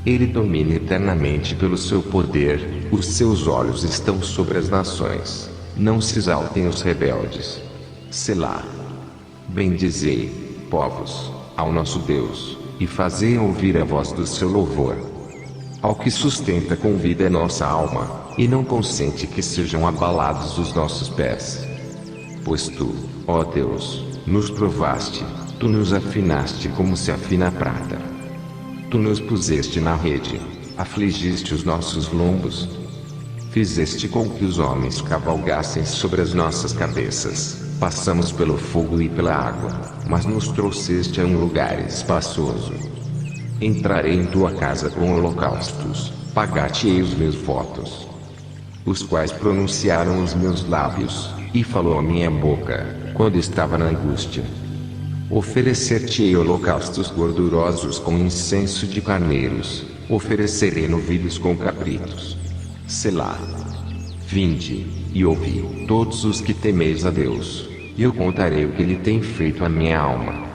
Ele domina eternamente pelo seu poder, os seus olhos estão sobre as nações, não se exaltem os rebeldes. Selá. Bendizei, povos, ao nosso Deus, e fazei ouvir a voz do seu louvor. Ao que sustenta com vida a nossa alma, e não consente que sejam abalados os nossos pés. Pois tu, ó Deus, nos provaste, tu nos afinaste como se afina a prata. Tu nos puseste na rede, afligiste os nossos lombos. Fizeste com que os homens cavalgassem sobre as nossas cabeças. Passamos pelo fogo e pela água, mas nos trouxeste a um lugar espaçoso. Entrarei em tua casa com holocaustos, pagar-te-ei os meus votos, os quais pronunciaram os meus lábios, e falou a minha boca, quando estava na angústia. Oferecer-te-ei holocaustos gordurosos com incenso de carneiros, oferecerei novilhos com cabritos. Selá. Vinde, e ouvi, todos os que temeis a Deus, e eu contarei o que ele tem feito à minha alma.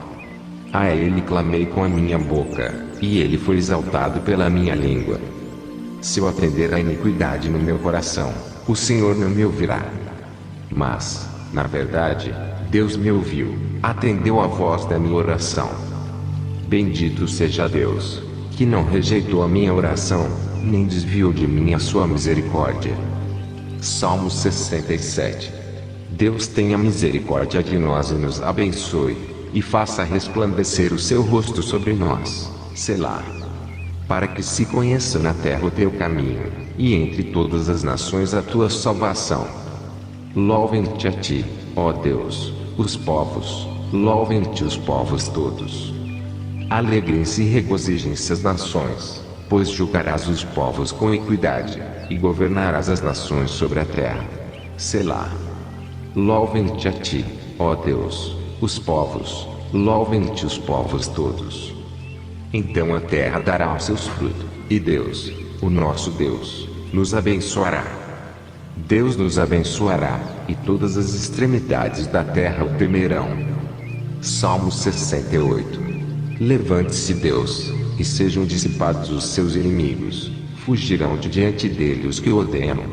A ele clamei com a minha boca, e ele foi exaltado pela minha língua. Se eu atender à iniquidade no meu coração, o Senhor não me ouvirá. Mas, na verdade, Deus me ouviu, atendeu à voz da minha oração. Bendito seja Deus, que não rejeitou a minha oração, nem desviou de mim a sua misericórdia. Salmo 67. Deus tenha misericórdia de nós e nos abençoe, e faça resplandecer o seu rosto sobre nós. Selá. Para que se conheça na terra o teu caminho, e entre todas as nações a tua salvação. Louvem-te a ti, ó Deus, os povos, louvem-te os povos todos. Alegrem-se e regozijem-se as nações, pois julgarás os povos com equidade, e governarás as nações sobre a terra. Selá. Louvem-te a ti, ó Deus, os povos, louvem-te os povos todos. Então a terra dará os seus frutos, e Deus, o nosso Deus, nos abençoará. Deus nos abençoará, e todas as extremidades da terra o temerão. Salmo 68. Levante-se Deus, e sejam dissipados os seus inimigos, fugirão de diante dele os que o odeiam.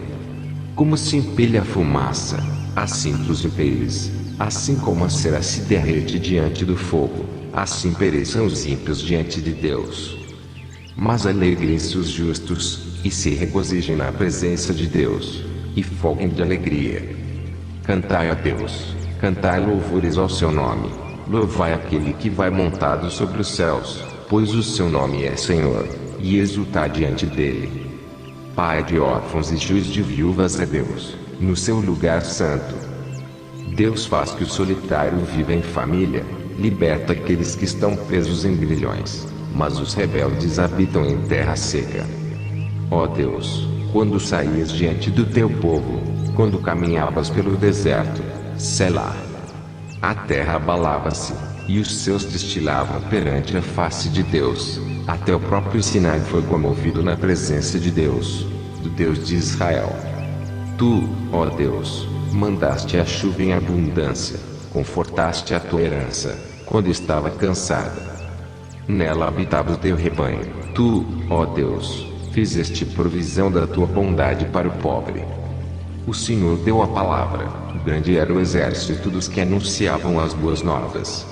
Como se empilha a fumaça, assim dos ímpios, assim como a cera se derrete diante do fogo, assim pereçam os ímpios diante de Deus. Mas alegrem-se os justos, e se regozijem na presença de Deus, e folguem de alegria. Cantai a Deus, cantai louvores ao seu nome, louvai aquele que vai montado sobre os céus, pois o seu nome é Senhor, e exultai diante dele. Pai de órfãos e juiz de viúvas é Deus, no seu lugar santo. Deus faz que o solitário viva em família, liberta aqueles que estão presos em grilhões, mas os rebeldes habitam em terra seca. Ó Deus, quando saías diante do teu povo, quando caminhavas pelo deserto, Selá. A terra abalava-se, e os céus destilavam perante a face de Deus, até o próprio Sinai foi comovido na presença de Deus, do Deus de Israel. Tu, ó Deus, mandaste a chuva em abundância, confortaste a tua herança, quando estava cansada. Nela habitava o teu rebanho. Tu, ó Deus, fizeste provisão da tua bondade para o pobre. O Senhor deu a palavra, grande era o exército dos que anunciavam as boas novas.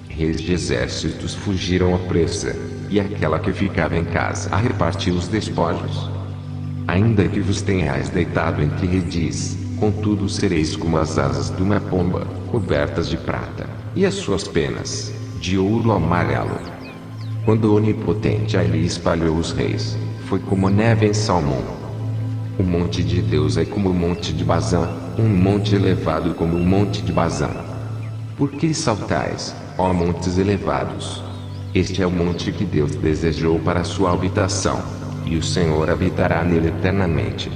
Reis de exércitos fugiram à pressa, e aquela que ficava em casa a repartiu os despojos. Ainda que vos tenhais deitado entre redis, contudo sereis como as asas de uma pomba, cobertas de prata, e as suas penas, de ouro amarelo. Quando o Onipotente ali espalhou os reis, foi como neve em Salmão. O monte de Deus é como o monte de Bazã, um monte elevado como o monte de Bazã. Por que saltais, ó montes elevados? Este é o monte que Deus desejou para sua habitação, e o Senhor habitará nele eternamente.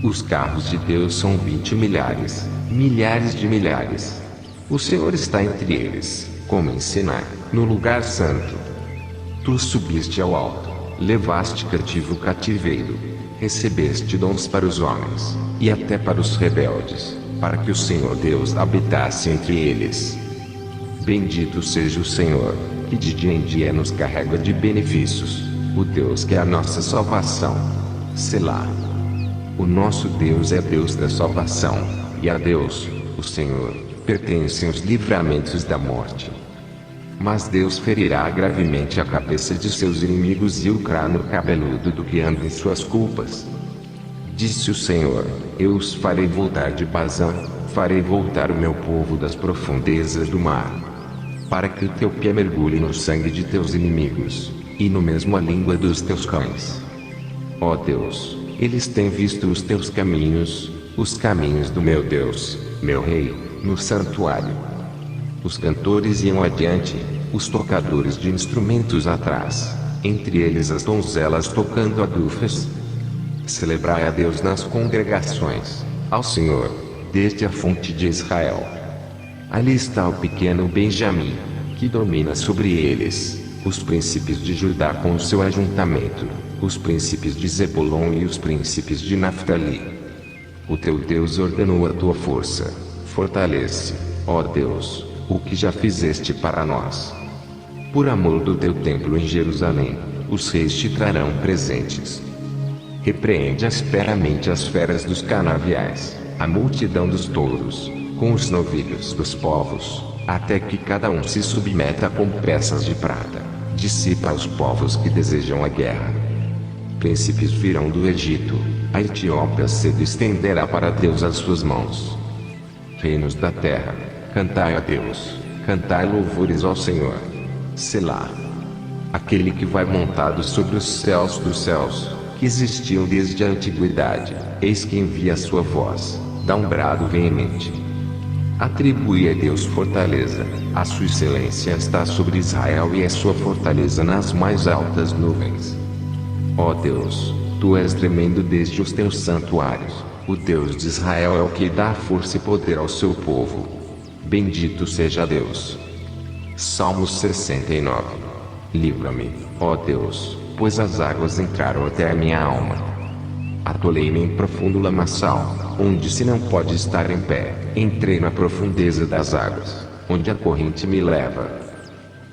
Os carros de Deus são 20 milhares, milhares de milhares. O Senhor está entre eles, como em Sinai, no lugar santo. Tu subiste ao alto, levaste cativo o cativeiro, recebeste dons para os homens, e até para os rebeldes, para que o Senhor Deus habitasse entre eles. Bendito seja o Senhor, que de dia em dia nos carrega de benefícios, o Deus que é a nossa salvação. Selá. O nosso Deus é Deus da salvação, e a Deus, o Senhor, pertencem os livramentos da morte. Mas Deus ferirá gravemente a cabeça de seus inimigos e o crânio cabeludo do que anda em suas culpas. Disse o Senhor: eu os farei voltar de Bazã, farei voltar o meu povo das profundezas do mar, para que o teu pé mergulhe no sangue de teus inimigos, e no mesmo a língua dos teus cães. Ó Deus, eles têm visto os teus caminhos, os caminhos do meu Deus, meu Rei, no santuário. Os cantores iam adiante, os tocadores de instrumentos atrás, entre eles as donzelas tocando adufes. Celebrai a Deus nas congregações, ao Senhor, desde a fonte de Israel. Ali está o pequeno Benjamim, que domina sobre eles, os príncipes de Judá com o seu ajuntamento, os príncipes de Zebulon e os príncipes de Naftali. O teu Deus ordenou a tua força, fortalece, ó Deus, o que já fizeste para nós. Por amor do teu templo em Jerusalém, os reis te trarão presentes. Repreende asperamente as feras dos canaviais, a multidão dos touros, com os novilhos dos povos, até que cada um se submeta com peças de prata. Dissipa os povos que desejam a guerra. Príncipes virão do Egito, a Etiópia cedo estenderá para Deus as suas mãos. Reinos da terra, cantai a Deus, cantai louvores ao Senhor. Selá. Aquele que vai montado sobre os céus dos céus, que existiam desde a antiguidade, eis que envia a sua voz, dá um brado veemente. Atribui a Deus fortaleza, a sua excelência está sobre Israel e a sua fortaleza nas mais altas nuvens. Ó Deus, tu és tremendo desde os teus santuários, o Deus de Israel é o que dá força e poder ao seu povo. Bendito seja Deus. Salmos 69. Livra-me, ó Deus, pois as águas entraram até a minha alma. Atolei-me em profundo lamaçal, onde se não pode estar em pé. Entrei na profundeza das águas, onde a corrente me leva.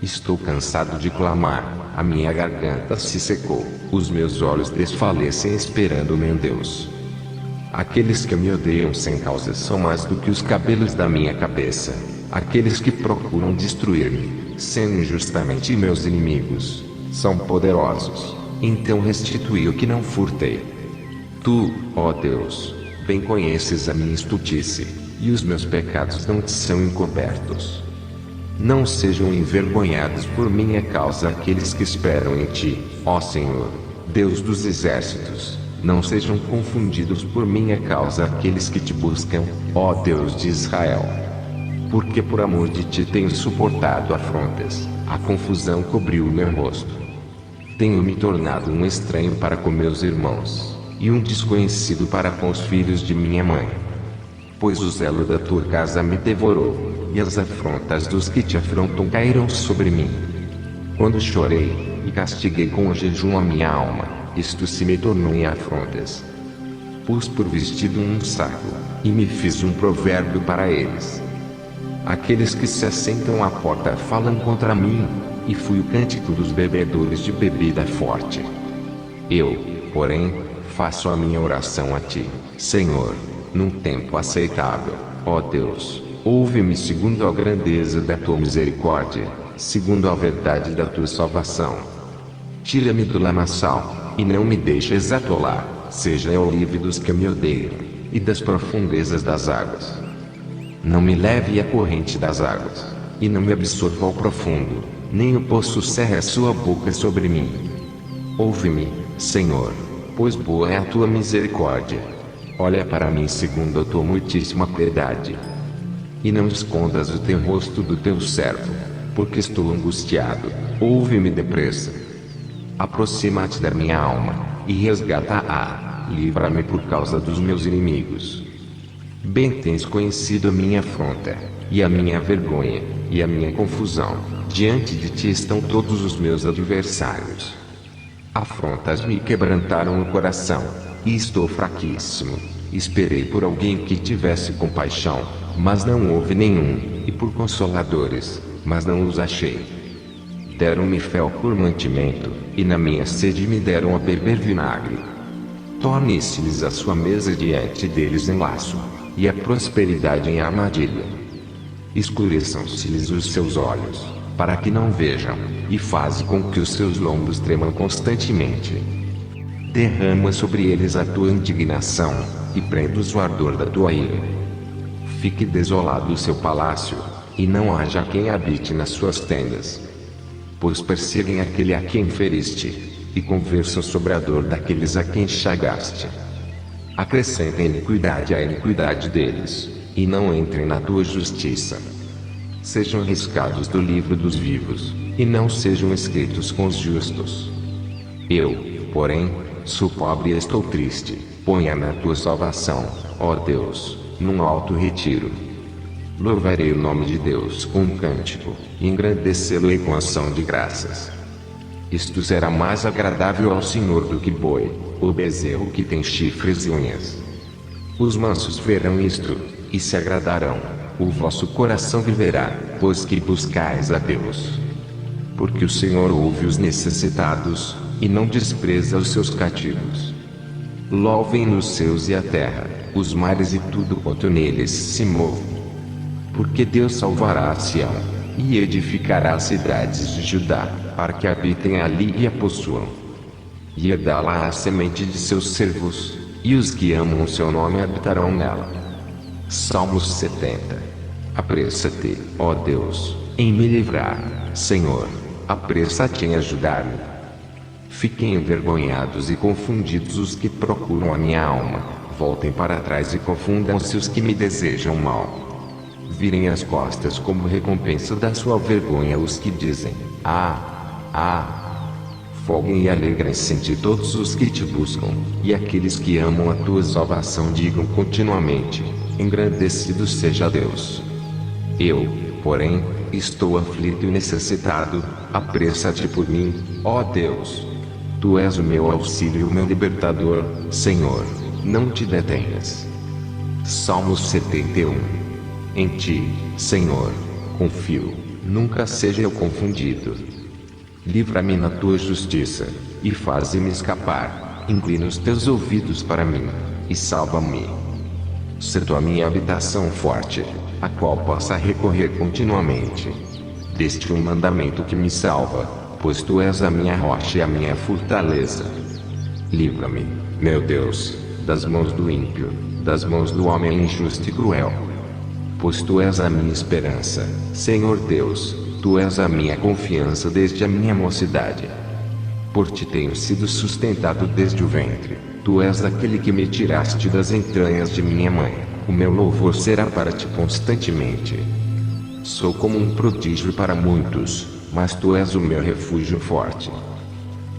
Estou cansado de clamar, a minha garganta se secou, os meus olhos desfalecem esperando meu Deus. Aqueles que me odeiam sem causa são mais do que os cabelos da minha cabeça. Aqueles que procuram destruir-me, sendo injustamente meus inimigos, são poderosos. Então restituí o que não furtei. Tu, ó Deus, bem conheces a minha estultice, e os meus pecados não te são encobertos. Não sejam envergonhados por minha causa aqueles que esperam em ti, ó Senhor, Deus dos exércitos. Não sejam confundidos por minha causa aqueles que te buscam, ó Deus de Israel. Porque por amor de ti tenho suportado afrontas, a confusão cobriu o meu rosto. Tenho me tornado um estranho para com meus irmãos, e um desconhecido para com os filhos de minha mãe. Pois o zelo da tua casa me devorou, e as afrontas dos que te afrontam caíram sobre mim. Quando chorei, e castiguei com o jejum a minha alma, isto se me tornou em afrontas. Pus por vestido um saco, e me fiz um provérbio para eles. Aqueles que se assentam à porta falam contra mim, e fui o cântico dos bebedores de bebida forte. Eu, porém, faço a minha oração a ti, Senhor, num tempo aceitável, ó Deus, ouve-me segundo a grandeza da tua misericórdia, segundo a verdade da tua salvação. Tira-me do lamaçal, e não me deixes atolar, seja eu livre dos que me odeiam, e das profundezas das águas. Não me leve à corrente das águas, e não me absorva ao profundo, nem o poço cerra sua boca sobre mim. Ouve-me, Senhor, pois boa é a tua misericórdia. Olha para mim segundo a tua muitíssima piedade. E não escondas o teu rosto do teu servo, porque estou angustiado. Ouve-me depressa. Aproxima-te da minha alma, e resgata-a. Livra-me por causa dos meus inimigos. Bem tens conhecido a minha afronta, e a minha vergonha, e a minha confusão. Diante de ti estão todos os meus adversários. Afrontas-me e quebrantaram o coração, e estou fraquíssimo. Esperei por alguém que tivesse compaixão, mas não houve nenhum, e por consoladores, mas não os achei. Deram-me fel por mantimento, e na minha sede me deram a beber vinagre. Torne-se-lhes a sua mesa diante deles em laço, e a prosperidade em armadilha. Escureçam-se-lhes os seus olhos, para que não vejam, e faze com que os seus lombos tremam constantemente. Derrama sobre eles a tua indignação, e prenda-os o ardor da tua ira. Fique desolado o seu palácio, e não haja quem habite nas suas tendas. Pois perseguem aquele a quem feriste, e conversam sobre a dor daqueles a quem chagaste. Acrescentem iniquidade à iniquidade deles, e não entrem na tua justiça. Sejam riscados do livro dos vivos, e não sejam escritos com os justos. Eu, porém, sou pobre e estou triste. Ponha-me a tua salvação, ó Deus, num alto retiro. Louvarei o nome de Deus com um cântico, e engrandecê-lo-ei com ação de graças. Isto será mais agradável ao Senhor do que boi, o bezerro que tem chifres e unhas. Os mansos verão isto, e se agradarão. O vosso coração viverá, pois que buscais a Deus. Porque o Senhor ouve os necessitados, e não despreza os seus cativos. Louvem os céus e a terra, os mares e tudo quanto neles se move. Porque Deus salvará a Sião, e edificará as cidades de Judá, para que habitem ali e a possuam. E dá-la a semente de seus servos, e os que amam o seu nome habitarão nela. Salmos 70. Apressa-te, ó Deus, em me livrar, Senhor, apressa-te em ajudar-me. Fiquem envergonhados e confundidos os que procuram a minha alma, voltem para trás e confundam-se os que me desejam mal. Virem as costas como recompensa da sua vergonha os que dizem, Folguem e alegrem-se em ti todos os que te buscam, e aqueles que amam a tua salvação digam continuamente, engrandecido seja Deus. Eu, porém, estou aflito e necessitado, apressa-te por mim, ó Deus. Tu és o meu auxílio e o meu libertador, Senhor, não te detenhas. Salmos 71. Em ti, Senhor, confio, nunca seja eu confundido. Livra-me na tua justiça, e faze-me escapar, inclina os teus ouvidos para mim, e salva-me. Sê tu a minha habitação forte, a qual possa recorrer continuamente. Deste um mandamento que me salva, pois tu és a minha rocha e a minha fortaleza. Livra-me, meu Deus, das mãos do ímpio, das mãos do homem injusto e cruel. Pois tu és a minha esperança, Senhor Deus, tu és a minha confiança desde a minha mocidade. Por ti tenho sido sustentado desde o ventre, tu és aquele que me tiraste das entranhas de minha mãe, o meu louvor será para ti constantemente. Sou como um prodígio para muitos, mas tu és o meu refúgio forte.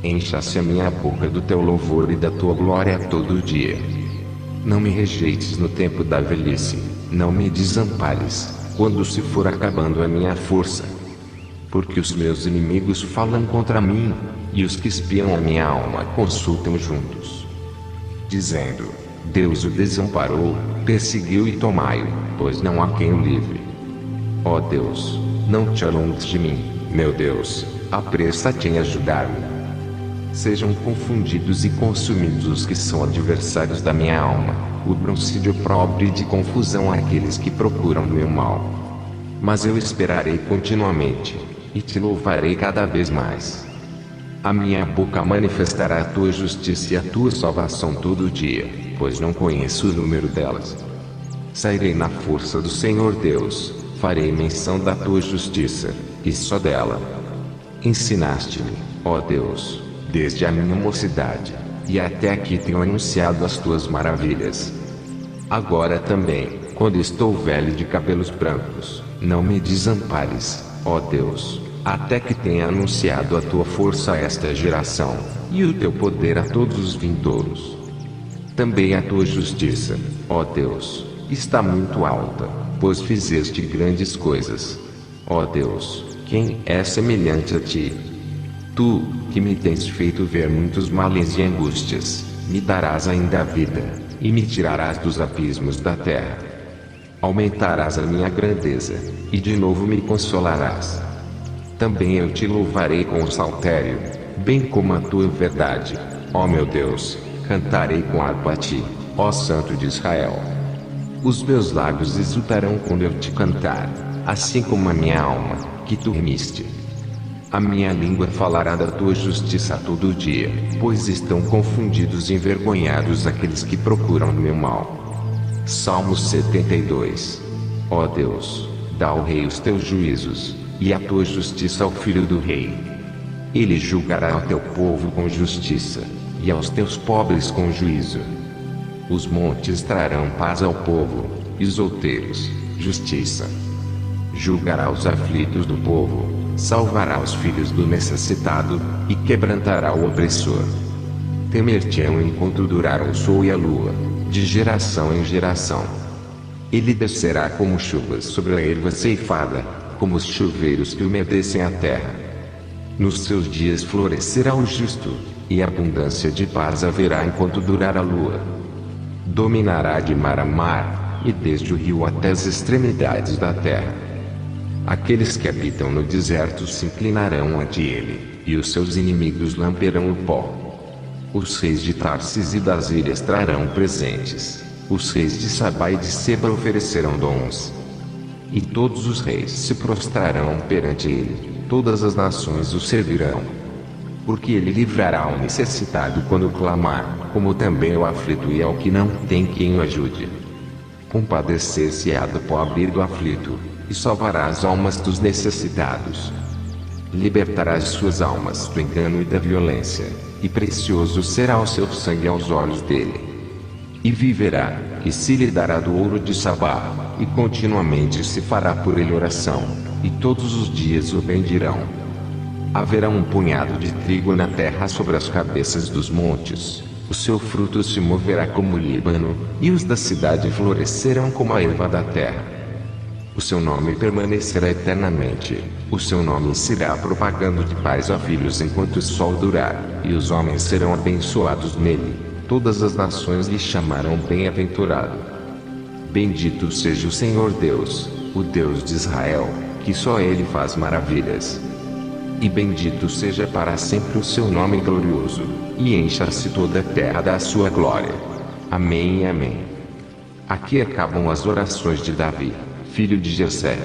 Encha-se a minha boca do teu louvor e da tua glória todo dia. Não me rejeites no tempo da velhice, não me desampares, quando se for acabando a minha força. Porque os meus inimigos falam contra mim, e os que espiam a minha alma consultam juntos. Dizendo, Deus o desamparou, perseguiu e tomai-o, pois não há quem o livre. Ó Deus, não te alongues de mim, meu Deus, apressa-te em ajudar-me. Sejam confundidos e consumidos os que são adversários da minha alma, cubram-se de opróbrio e de confusão aqueles que procuram meu mal. Mas eu esperarei continuamente, e te louvarei cada vez mais. A minha boca manifestará a tua justiça e a tua salvação todo dia, pois não conheço o número delas. Sairei na força do Senhor Deus, farei menção da tua justiça, e só dela. Ensinaste-me, ó Deus, desde a minha mocidade, e até aqui tenho anunciado as tuas maravilhas. Agora também, quando estou velho de cabelos brancos, não me desampares, ó Deus, até que tenha anunciado a tua força a esta geração, e o teu poder a todos os vindouros. Também a tua justiça, ó Deus, está muito alta, pois fizeste grandes coisas. Ó Deus, quem é semelhante a ti? Tu, que me tens feito ver muitos males e angústias, me darás ainda a vida, e me tirarás dos abismos da terra. Aumentarás a minha grandeza, e de novo me consolarás. Também eu te louvarei com o saltério, bem como a tua verdade, ó meu Deus, cantarei com harpa a ti, ó Santo de Israel. Os meus lábios exultarão quando eu te cantar, assim como a minha alma, que tu remiste. A minha língua falará da tua justiça todo dia, pois estão confundidos e envergonhados aqueles que procuram o meu mal. Salmos 72. Ó Deus, dá ao rei os teus juízos, e a tua justiça ao filho do rei. Ele julgará ao teu povo com justiça, e aos teus pobres com juízo. Os montes trarão paz ao povo, e os outeiros, justiça. Julgará os aflitos do povo, salvará os filhos do necessitado, e quebrantará o opressor. Temer-te-ão enquanto durar o sol e a lua, de geração em geração. Ele descerá como chuvas sobre a erva ceifada, como os chuveiros que umedecem a terra. Nos seus dias florescerá o justo, e abundância de paz haverá enquanto durar a lua. Dominará de mar a mar, e desde o rio até as extremidades da terra. Aqueles que habitam no deserto se inclinarão ante ele, e os seus inimigos lamberão o pó. Os reis de Tarsis e das ilhas trarão presentes, os reis de Sabá e de Seba oferecerão dons. E todos os reis se prostrarão perante ele, todas as nações o servirão. Porque ele livrará o necessitado quando clamar, como também o aflito e ao que não tem quem o ajude. Compadecer-se-á do pobre e do aflito, e salvará as almas dos necessitados. Libertarás suas almas do engano e da violência, e precioso será o seu sangue aos olhos dele. E viverá, e se lhe dará do ouro de Sabá, e continuamente se fará por ele oração, e todos os dias o bendirão. Haverá um punhado de trigo na terra sobre as cabeças dos montes, o seu fruto se moverá como o Líbano, e os da cidade florescerão como a erva da terra. O seu nome permanecerá eternamente, o seu nome se irá propagando de pais a filhos enquanto o sol durar, e os homens serão abençoados nele. Todas as nações lhe chamarão bem-aventurado. Bendito seja o Senhor Deus, o Deus de Israel, que só ele faz maravilhas. E bendito seja para sempre o seu nome glorioso, e encha-se toda a terra da sua glória. Amém e amém. Aqui acabam as orações de Davi, filho de Jessé.